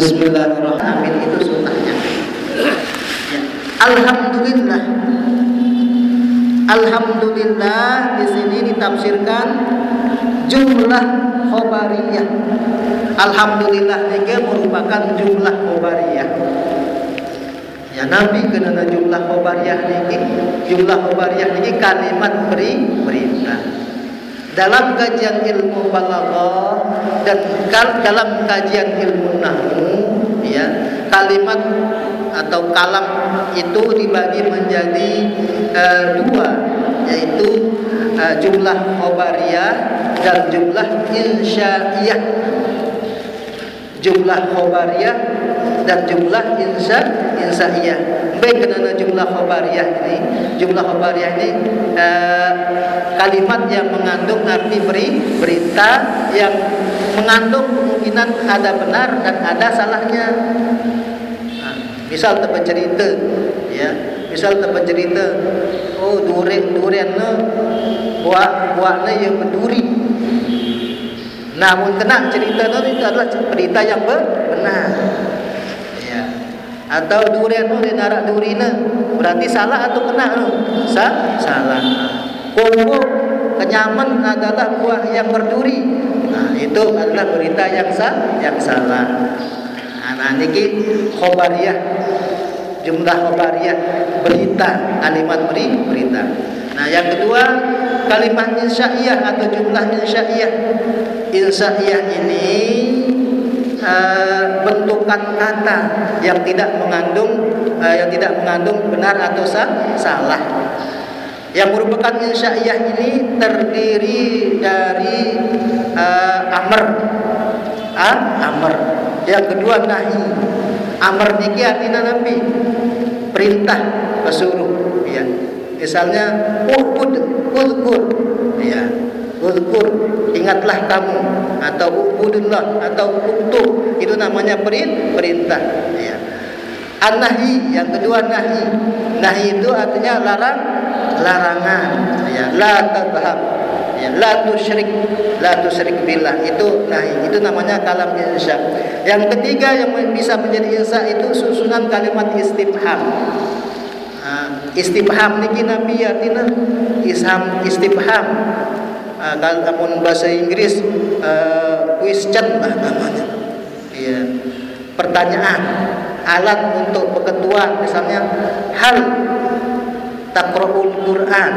Bismillahirrahmanirrahim. Itu sunnahnya. Ya. Alhamdulillah. Alhamdulillah di sini ditafsirkan jumlah khobariyah. Alhamdulillah ini merupakan jumlah khobariyah. Ya, Nabi kenana jumlah khobariyah niki. Jumlah khobariyah niki kalimat perintah. Dalam kajian ilmu balaghah dan dalam kajian ilmu nahwu, ya, kalimat atau kalam itu dibagi menjadi dua, yaitu jumlah khobariyah dan jumlah insya'iyah. Jumlah khobariyah dan jumlah insya'iyah. Baik, karena jumlah khobariyah ini, kalimat yang mengandung arti berita yang mengandung kemungkinan ada benar dan ada salahnya. Nah, misal terbercerita, ya, oh duriannya buahnya yang berduri. Namun kena cerita itu adalah berita yang benar. Ya. Atau durian itu dinarak durina, berarti salah atau kena? Salah. Kongko kenyaman adalah buah yang berduri. Nah, itu adalah berita yang salah. Nah, niki khobariyah, jumlah khobariyah, berita, kalimat berita. Nah, yang kedua kalimat insya'iyah atau jumlah insya'iyah. Insya'iyah ini bentukan kata yang tidak mengandung benar atau salah. Yang merupakan insya'iyah ini terdiri dari amr. Yang kedua nahi. Amr niki artinya nabi, perintah, pesuruh, ya. Misalnya uzkur, ya. Uzkur, ingatlah kamu, atau ubudullah, atau uktu, itu namanya perintah, ya. An-nahi, yang kedua nahi. Nahi itu artinya larangan, ya. La tadhhab, ya. La tusyrik billah, itu nahi. Itu namanya kalam insya. Yang ketiga yang bisa menjadi insya itu susunan kalimat istifham. Istifham niki nabi artinya istifham. Kalau bahasa Inggris question namanya. Iya. Pertanyaan, alat untuk berketuan, misalnya hal taqra'ul Quran.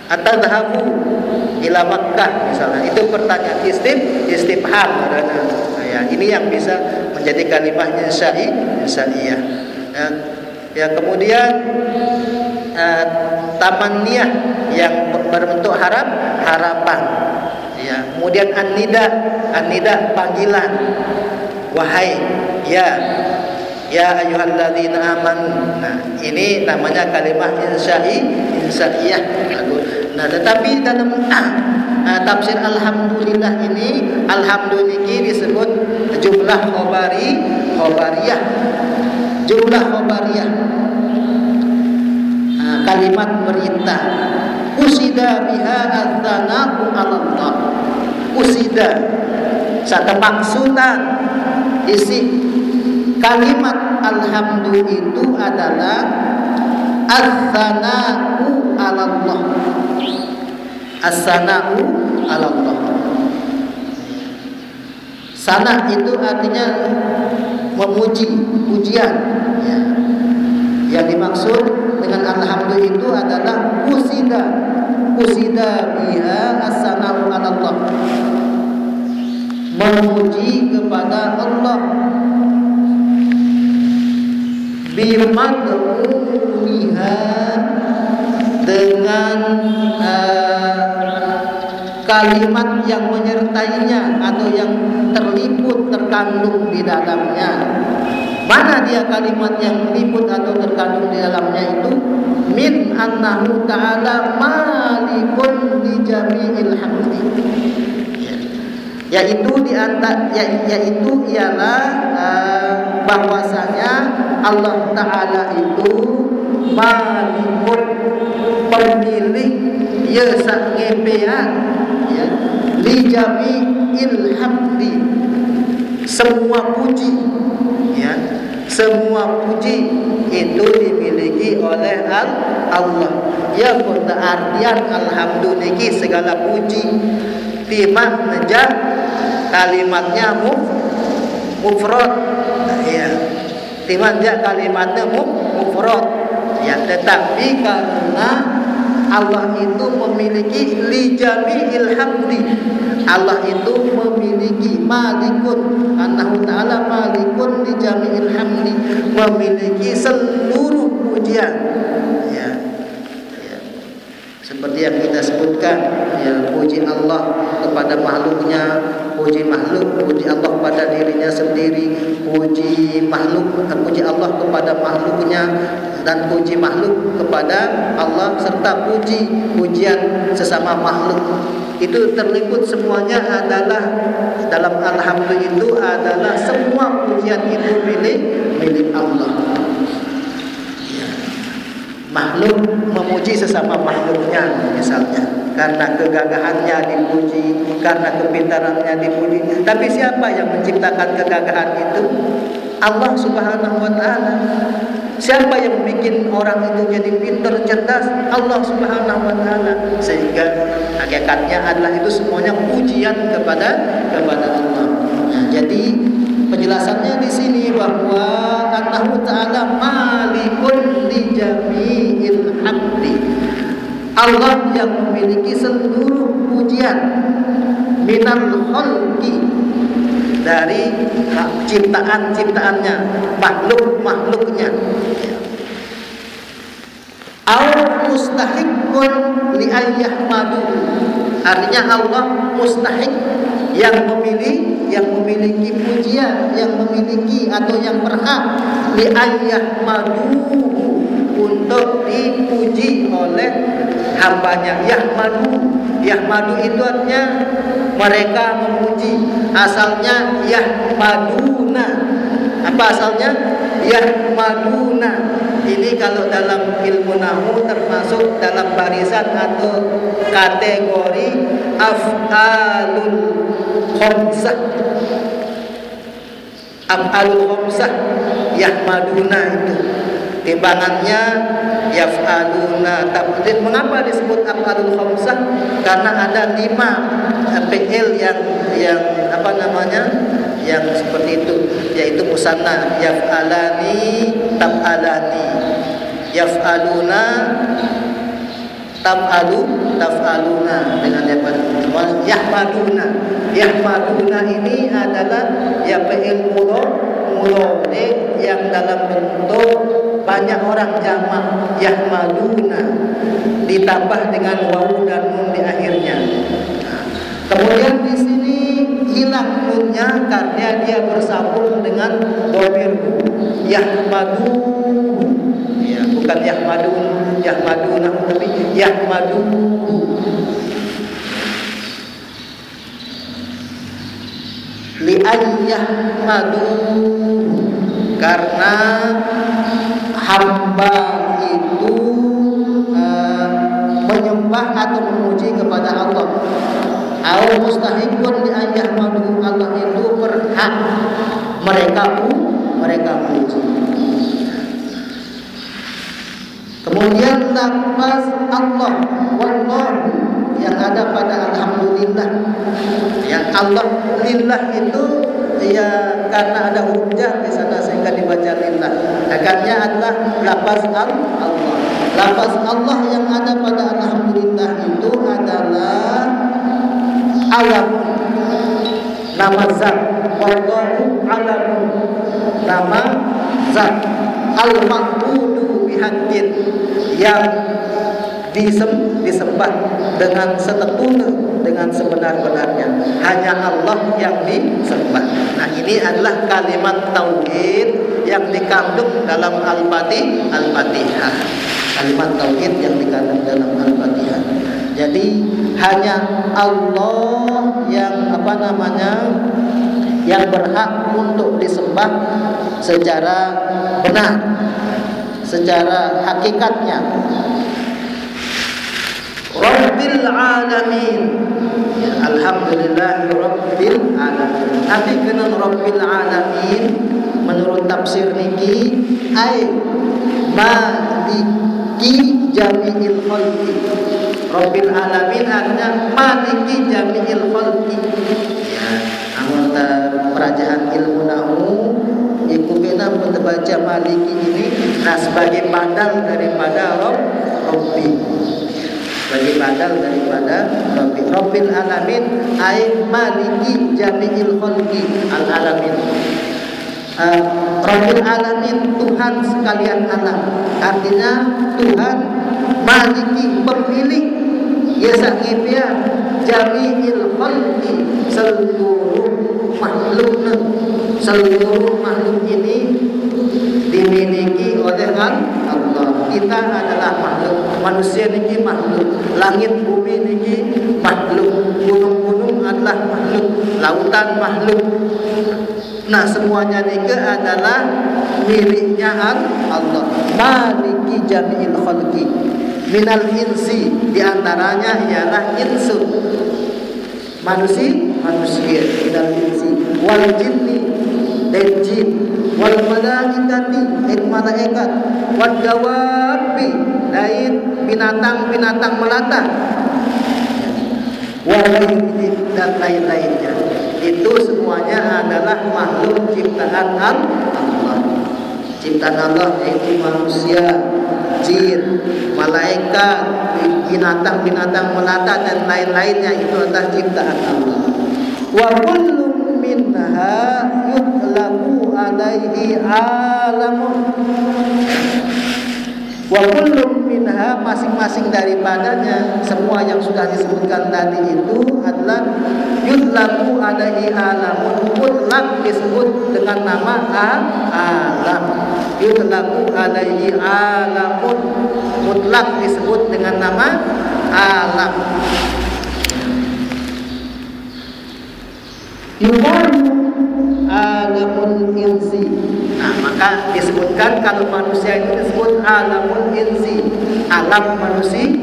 Atadhabu ila Makkah misalnya. Itu pertanyaan istifham. Ya, ini yang bisa menjadi kalimat insya'iyah. Ya, kemudian tamanniyah yang berbentuk harapan. Ya, kemudian an-nida panggilan. Wahai, ya ayyuhalladzina amanu. Nah, ini namanya kalimat insya'iyah. Nah, tetapi dalam tafsir alhamdulillah ini, alhamdulillah disebut jumlah khobariyah. Jumlah khobariyah, kalimat berita. Usida biha adzanaku 'ala Allah. Usida, satu maksudan isi kalimat alhamdulillah itu adalah adzanaku 'ala Allah. As-sana'u 'ala Allah. Sana itu artinya memuji, pujian, ya. Yang dimaksud dengan alhamdulillah itu adalah usida biha as-sana'u 'ala Allah. Memuji kepada Allah bimadhuha, dengan kalimat yang menyertainya atau yang terkandung di dalamnya. Mana dia kalimat yang terliput atau terkandung di dalamnya itu? Min annahu ta'ala malikun li jami'il hamdi. Yaitu ialah bahwasanya Allah Ta'ala itu malikun, pemilik ya sangepean, ya, li jami'il hamdi, semua puji, ya, semua puji itu dimiliki oleh Allah. Ya kota artian alhamdulillah segala puji. Timah nejah kalimatnya mufrad, ya. Timah nejah kalimatnya mufrad, ya. Tetapi karena Allah itu memiliki li jami'il hamdi, Allah itu memiliki malikun, Allahu Ta'ala malikun li jami'il hamdi, memiliki seluruh pujian, ya. Seperti yang kita sebutkan, ya, puji Allah kepada makhluknya, puji makhluk, puji Allah pada dirinya sendiri, puji makhluk, puji Allah kepada makhluknya, dan puji makhluk kepada Allah, serta pujian sesama makhluk. Itu terlibat semuanya adalah dalam alhamdulillah, itu adalah semua pujian itu milik Allah. Makhluk memuji sesama makhluknya, misalnya karena kegagahannya dipuji, karena kepintarannya dipuji. Tapi siapa yang menciptakan kegagahan itu? Allah Subhanahu wa Ta'ala. Siapa yang bikin orang itu jadi pintar, cerdas? Allah Subhanahu wa Ta'ala. Sehingga hakikatnya adalah itu semuanya pujian kepada Allah. Nah, jadi penjelasannya di sini bahwa Allah Ta'ala malikun li jami'il hamdi, Allah yang memiliki seluruh pujian minal khalqi, dari ciptaan-ciptaannya, makhluk-makhluknya. Au mustahiqun li ayyahmadu, artinya Allah mustahik, yang memiliki pujian, yang memiliki atau yang berhak li ayyahmadu, untuk dipuji oleh hambanya. Yahmadu itu artinya mereka memuji. Asalnya yahmaduna. Apa asalnya? Yahmaduna. Ini kalau dalam ilmu nahwu termasuk dalam barisan atau kategori af'alul khamsah. Af'alul khamsah yahmaduna itu. Timbangannya yaf'aluna tabdid. Mengapa disebut af'alul khamsah? Karena ada 5 fi'il yang apa namanya? Yang seperti itu, yaitu musanna, yaf'alani, tab'alani, yaf'aluna, taf'aluna, dengan yahmaduna. Yahmaduna ini adalah ya fi'il mudhari yang dalam bentuk banyak orang jamak, yahmaduna, ditambah dengan wawu dan nun di akhirnya. Kemudian di sini hilang nunnya karena dia bersambung dengan dhamir yahmadu, ya, bukan yahmaduna, tapi yahmadu. Li ayyahmadu, karena hamba itu menyembah atau memuji kepada Allah. Au mustahiqun li ayyahmadu, Allah itu berhak mereka puji. Kemudian lafaz Allah wallahu yang ada pada alhamdulillah, yang Allah lillah itu ya karena ada hujah di sana sehingga dibaca lillah. Akhirnya adalah lafaz Allah. Lafaz Allah yang ada pada alhamdulillah itu adalah alam, nama zat, wallahu alamun, nama zat, al-ma'budu bihaqqin, yang disembah dengan setetuna, dengan sebenar-benarnya. Hanya Allah yang disembah. Nah, ini adalah kalimat tauhid yang dikandung dalam Al-Fatihah. Kalimat tauhid yang dikandung dalam Al-Fatihah. Jadi hanya Allah yang yang berhak untuk disembah secara benar, secara hakikatnya. Rabbil alamin. Ya, alhamdulillah Rabbil alamin. Tapi kena Rabbil alamin menurut tafsir niki ai maliki jami'il khalqi. Rabbil alamin artinya maliki jami'il khalqi. Ya, anggota kerajaan ilmu nahu iku kena membaca maliki ini nah sebagai badal daripada Rabbi. Sebagai badal daripada Rabbi. Rabbil alamin ai maliki jami'il khalqi al alamin. Rabbil alamin Tuhan sekalian alam. Artinya Tuhan maliki pemilik ya sakipia jami'il khalqi seluruh makhluk. Seluruh makhluk ini dimiliki oleh Allah. Kita adalah makhluk. Manusia ini makhluk. Langit bumi ini makhluk. Gunung-gunung adalah makhluk. Lautan makhluk. Nah semuanya ini adalah miliknya Allah. Maliki jami'il khalqi minal insi, diantaranya ialah insun manusia minal insi wal jinni dan jin wal malaikati dan malaikat wal dawabi dan binatang-binatang melata dan lain-lainnya. Itu semuanya adalah makhluk ciptaan Allah. Ciptaan Allah yaitu manusia, jin, malaikat, binatang-binatang melata dan lain-lainnya, itu adalah ciptaan Allah. Wa kullu minha yutlaqu alaihi alamun. Wa kullu minha, masing-masing daripadanya, semua yang sudah disebutkan tadi itu adalah yutlaqu alaihi alamun, mutlak disebut dengan nama alam. Yutlaqu alaihi alamun, mutlak disebut dengan nama alam. Yuqalu alamul insi. Nah, maka disebutkan kalau manusia itu disebut alamul insi, alam manusia,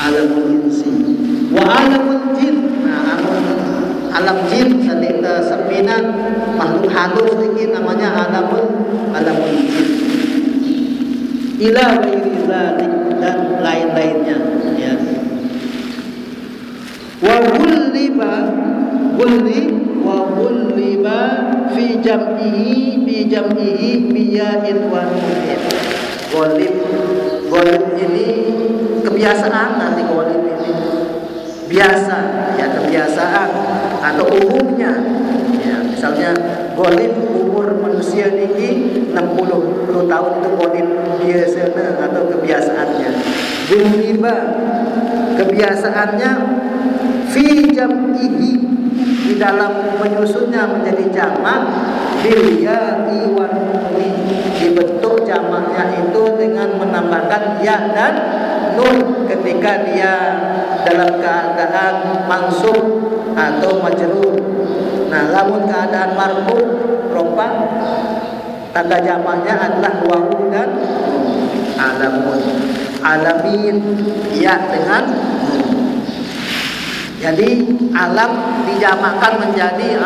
alamul insi. Wa alamul jin. Nah, alam jin sedikit sembilan makhluk halus sedikit namanya alamul jin. Ila ghairi dzalik dan lain-lainnya, ya. Wa gulliba fi jam'ihi biya'in wa nunin. Golib ini kebiasaan, nanti golib ini biasa, ya, kebiasaan atau umumnya, ya. Misalnya golib umur manusia ini 60 tahun itu golib biasanya atau kebiasaannya. Gulliba kebiasaannya fi jam'ihi, di dalam menyusunnya menjadi jamak, bil ya'i wan nun, dibentuk jamaknya itu dengan menambahkan ya dan nun ketika dia dalam keadaan mansub atau majrur. Nah, lamun keadaan marfu rofa, tanda jamaknya adalah wawu dan alamun. Alamin ya dengan nun. Jadi alam dijamakkan menjadi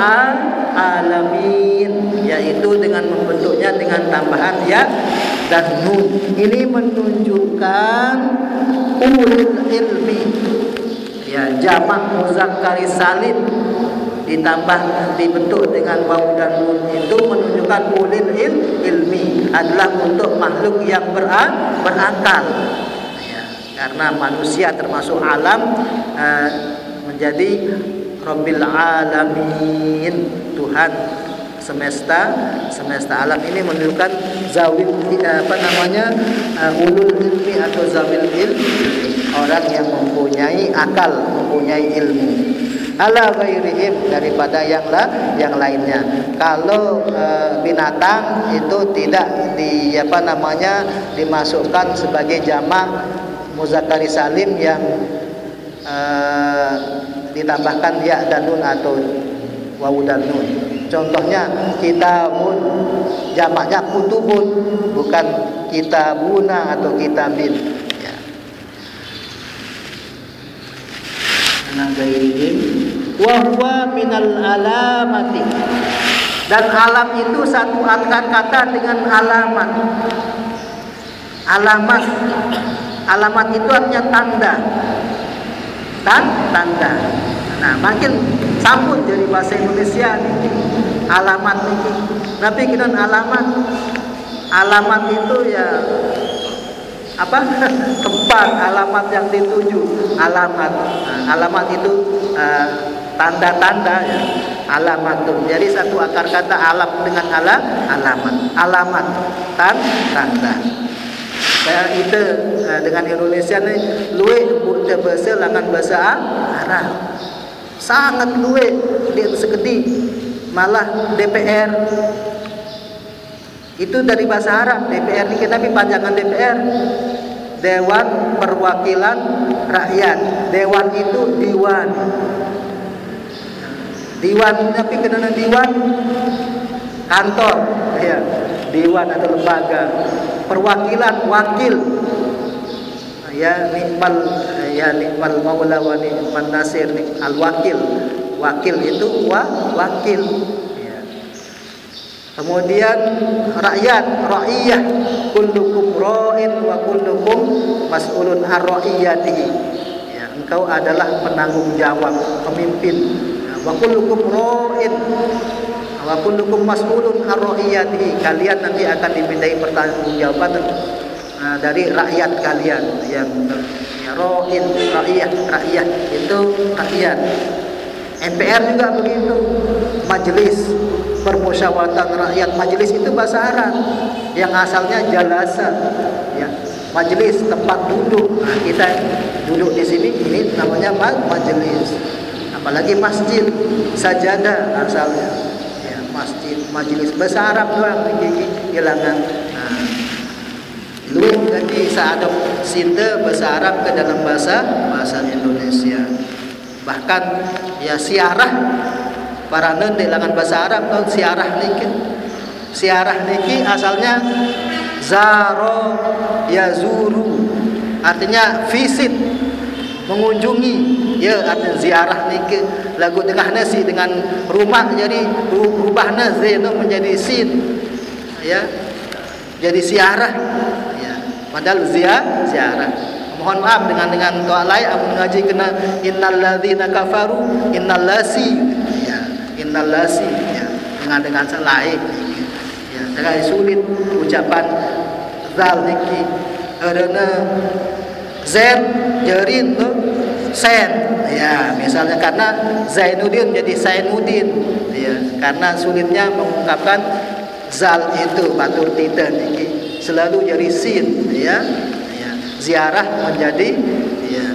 alamin, yaitu dengan membentuknya dengan tambahan ya dan nun. Ini menunjukkan ulul ilmi, ya, jamak muzakkar salim ditambah dibentuk dengan wawu dan nun, itu menunjukkan ulul ilmi adalah untuk makhluk yang berakal, ya, karena manusia termasuk alam, menjadi Rabbil alamin, Tuhan semesta alam. Ini menunjukkan zawil ulul ilmi atau zawil ilmi, orang yang mempunyai akal, mempunyai ilmu. Ala ghairihim, daripada yang lainnya. Kalau binatang itu tidak dimasukkan sebagai jamak muzakkar salim yang ditambahkan ya dan nun atau wawu dan nun. Contohnya kitabun, jamaknya kutubun, bukan kitabuna atau kitabin, ya. gairihim wa huwa minal alamati. Dan alam itu satu kata dengan alamat. Alamat itu artinya tanda. Tanda. Nah, makin sampun jadi bahasa Indonesia nih. Alamat ini. Tapi kita alamat. Alamat itu ya apa? Tempat, alamat yang dituju. Alamat. Nah, alamat itu tanda-tanda ya. Alamat itu. Jadi satu akar kata alam dengan alamat. Alamat tanda. Saya itu dengan Indonesia ni luwe buta bahasa langan bahasa Arab. Sangat luwe dia sekedi. Malah DPR itu dari bahasa Arab. DPR ni tapi panjangan DPR. Dewan Perwakilan Rakyat. Dewan itu diwan. Diwan tapi kena diwan kantor ya. Dewan atau lembaga. Perwakilan wakil ya nikmal maula wa ni'man nasir al wakil itu wakil ya. Kemudian rakyat ra'iyah kullukum ra'in wa kullukum mas'ulun ar ra'iyatihi ya, engkau adalah penanggung jawab pemimpin ya, wa kullukum ra'in wa kullukum mas'ulun ar ra'iyatihi, kalian nanti akan dimintai pertanggungjawaban dari rakyat kalian yang ya, ra'in rakyat itu rakyat. MPR juga begitu, majelis permusyawaratan rakyat. Majelis itu bahasa Arab yang asalnya jalasa ya, majelis tempat duduk. Nah, kita duduk di sini ini namanya majelis. Apalagi masjid sajadah asalnya masjid, majelis bahasa Arab doang hilangan. Nah, lu jadi seadap sinte bahasa Arab ke dalam bahasa Indonesia. Bahkan ya siarah para di langan bahasa Arab tahu siarah niki. Siarah niki asalnya zaro yazuru, artinya visit, mengunjungi. Ya artinya ziarah niki lagu tengahnya sih dengan rumah jadi rubahnya z itu menjadi sin ya, jadi siarah ya, padahal ziarah. Mohon maaf dengan doa lain aku ngaji kena innalladzina kafaru innallasi ya, innallasi ya, dengan selain ya, sangat sulit ucapan zal niki karena zen jerin tuh sen ya, misalnya karena Zainuddin jadi Sainuddin ya, karena sulitnya mengungkapkan zal itu batul tita niki selalu jadi sin ya, ya. Ziarah menjadi ya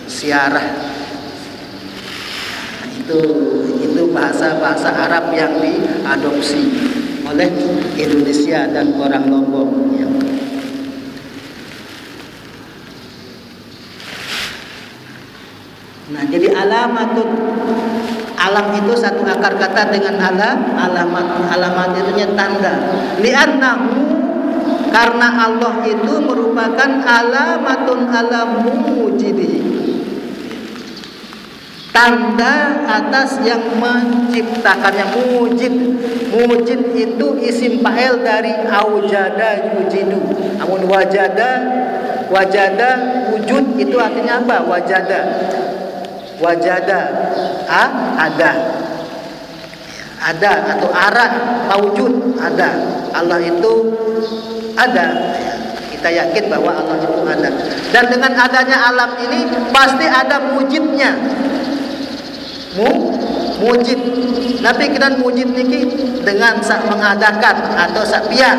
siarah. Nah, itu bahasa Arab yang diadopsi oleh Indonesia dan orang Lombok ya. Nah, jadi alamatun, alam itu satu akar kata dengan alamat itu tanda. Li'annahu, karena Allah itu merupakan alamatun ala mujidi, tanda atas yang menciptakannya. Mujid itu isim fa'il dari aujada yujidu. Namun wajada wujud itu artinya apa? Wajada ada atau arah maujud ada. Allah itu ada ya. Kita yakin bahwa Allah itu ada, dan dengan adanya alam ini pasti ada mujidnya. Mujid tapi kita mujid niki dengan sak mengadakan atau sak pihak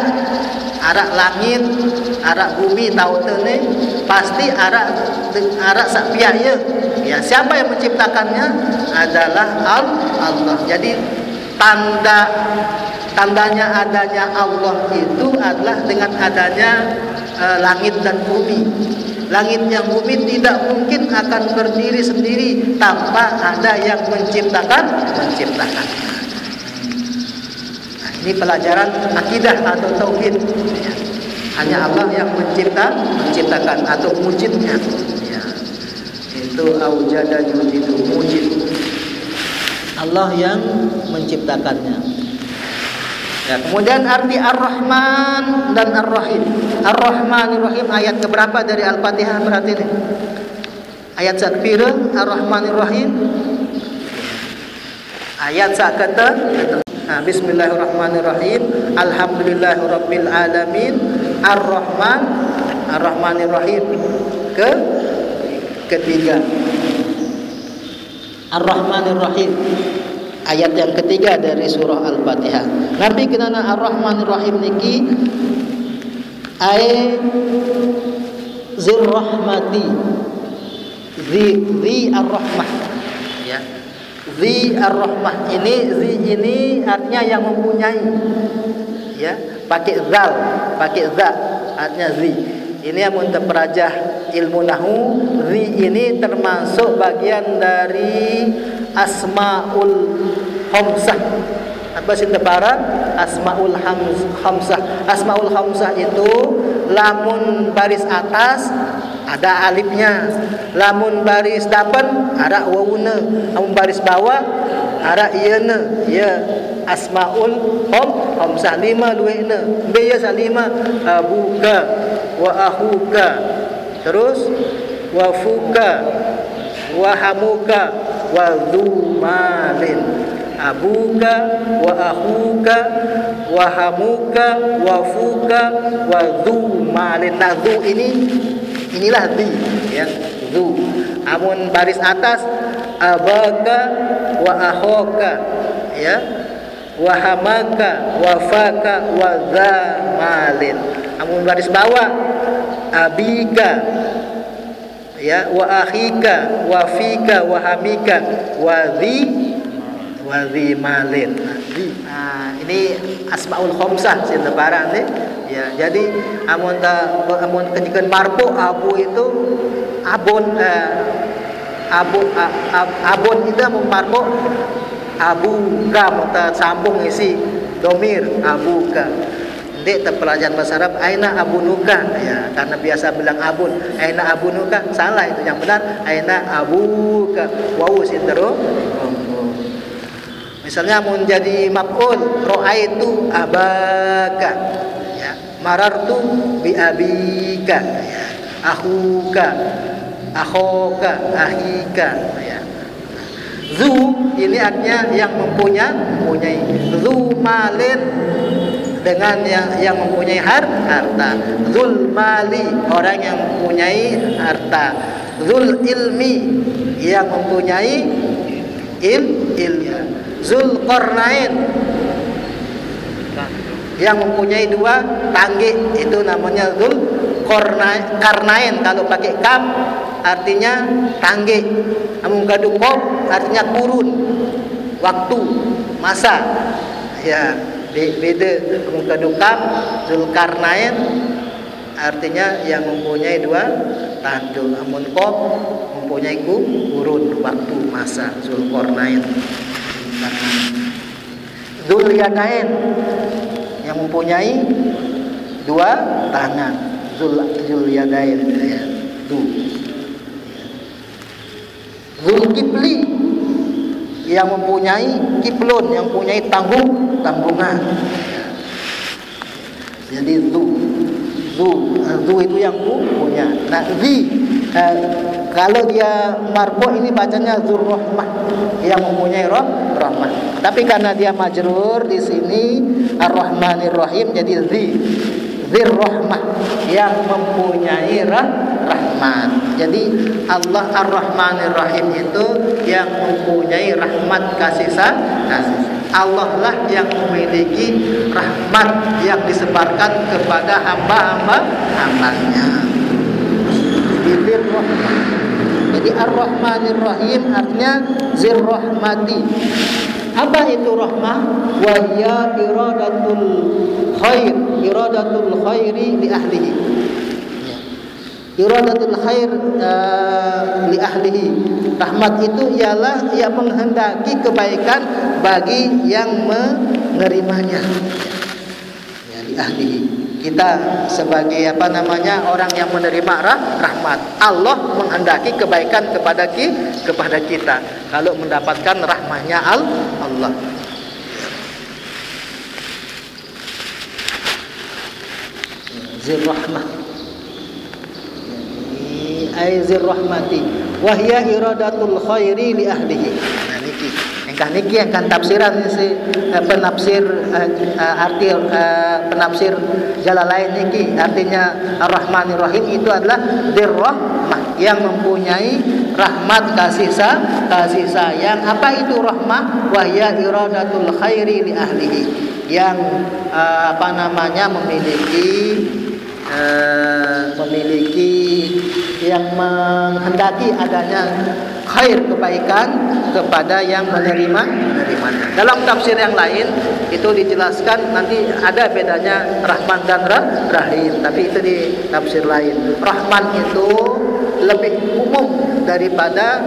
arak langit arak bumi tahu tene pasti arak sak pihak ya. Siapa yang menciptakannya adalah Allah. Jadi tandanya adanya Allah itu adalah dengan adanya langit dan bumi. Langit yang bumi tidak mungkin akan berdiri sendiri tanpa ada yang menciptakan. Nah, ini pelajaran akidah atau tauhid. Hanya Allah yang menciptakan atau mujidnya. Ya. Itu aujada yujidu, mujid. Allah yang menciptakannya. Ya, kemudian arti Ar-Rahman dan Ar-Rahim. Ar-Rahmanir-Rahim ayat keberapa dari Al-Fatihah berarti ini? Ayat sakpira Ar-Rahmanir-Rahim. Ayat sakata. Bismillahirrahmanirrahim. Alhamdulillahirabbil alamin. Ar-Rahmanir-Rahim. Ketiga. Ar-Rahmanir-Rahim. Ayat yang ketiga dari surah Al-Fatihah. Nabi kenana Ar-Rahmanir-Rahim niki ay zir rahmati. Zi ar-rahmah. Ya. Zi ar-rahmah ini artinya yang mempunyai. Ya, pakai zal, pakai za artinya zi. Ini yang untuk perajah ilmu nahwu, zi ini termasuk bagian dari asmaul khamsah. Apa sih tebaran? Asmaul khamsah. Asmaul khamsah itu lamun baris atas ada alifnya, lamun baris dapan ada wawuna, lamun baris bawah ada iyana. Ya, asmaul khamsah lima luena. Biya salima abuka wa ahuka. Terus wa fuka wa hamuka wa dzumalin. Abuka wa ahuka wa hamuka wa fuka wa dzumalin. Nah, dzu inilah di, ya, dzu. Amun baris atas abaka wa ahoka, ya, wa hamaka wa faka wa dzamalin. Amun baris bawah abika, ya, wa akhika wa fika wa hamika wa dzi malin. Nah, ini asmaul khamsah sing lebaran nih. Ya, jadi amun kejikan marfu abu itu abun abun itu amun marfu abuka muta sambung isi domir abuka. Nanti pelajaran bahasa Arab aina abunuka, ya, karena biasa bilang abun. Aina abunuka salah, itu yang benar aina abuka. Wawu sindro. Misalnya mun jadi maf'ul ra'aitu abaka, ya, marartu bi abika, ya, akhuka akhoka ahika, ya. Zu ini artinya yang mempunyai. Zu malin dengan yang mempunyai harta. Zul mali orang yang mempunyai harta. Zul ilmi yang mempunyai ilmu. Zul qarnain yang mempunyai dua tangge, itu namanya zul qarnain. Kalau pakai kaf artinya tangge. Amun kadu qaf artinya kurun, waktu, masa. Ya, beda. Amun kadu kaf zul qarnain artinya yang mempunyai dua tanduk. Amun qaf mempunyai kurun, waktu, masa. Zul qarnain. Dzul yadain yang mempunyai dua tangan. Dzul yadain, ya. Dzul kifli yang mempunyai kiplun, yang mempunyai tanggungan. Jadi zu itu yang punya. Nah, kalau dia marfu ini bacanya Zurrahmah, yang mempunyai rahmah. Tapi karena dia majrur di sini Ar-Rahmanir-Rahim, jadi Zirrahmah yang mempunyai rahmat. Jadi Allah Ar-Rahmanir-Rahim itu yang mempunyai rahmat kasih sayang. Allah lah yang memiliki rahmat yang disebarkan kepada hamba-hambanya. Jadi Ar-Rahmanir-Rahim artinya zirrahmati. Apa itu rahmah? Wa hiya iradatul khairi li ahlihi. Iradatul khair li ahlihi. Rahmat itu ialah yang menghendaki kebaikan bagi yang menerimanya. Ya, li ahlihi. kita sebagai orang yang menerima rahmat. Allah menghendaki kebaikan kepada kita kalau mendapatkan rahmatnya Allah. Zir rahmah, ai zir rahmati wa hiya iradatul khairi li ahlihi. Nah niki niki yang kan tafsiran si penafsir arti penafsir Jalalain niki, artinya Ar-Rahmanir Rahim itu adalah dirrahmah, yang mempunyai rahmat, kasih sayang. Apa itu rahmah? Wa hiya iradatul khairi li ahlihi, yang memiliki yang menghendaki adanya khair, kebaikan kepada yang menerimanya. Dalam tafsir yang lain itu dijelaskan, nanti ada bedanya Rahman dan Rahim, tapi itu di tafsir lain. Rahman itu lebih umum daripada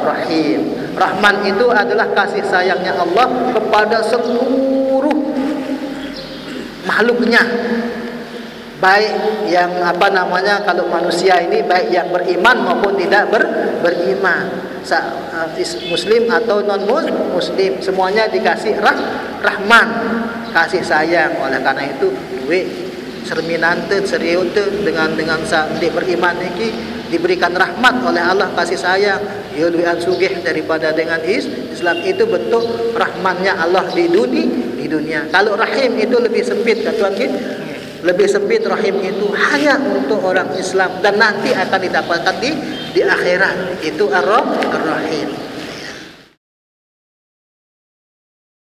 Rahim. Rahman itu adalah kasih sayangnya Allah kepada seluruh makhluknya, baik yang kalau manusia ini baik yang beriman maupun tidak beriman, muslim atau non muslim, semuanya dikasih rahman, kasih sayang. Oleh karena itu duit serminante seriote dengan dia beriman ini diberikan rahmat oleh Allah, kasih sayang. Ia lebih sugih daripada dengan Islam. Itu bentuk rahmannya Allah di dunia. Kalau rahim itu lebih sempit, kata kita. Lebih sempit, rahim itu hanya untuk orang Islam dan nanti akan didapatkan di akhirat. Itu ar-rahim.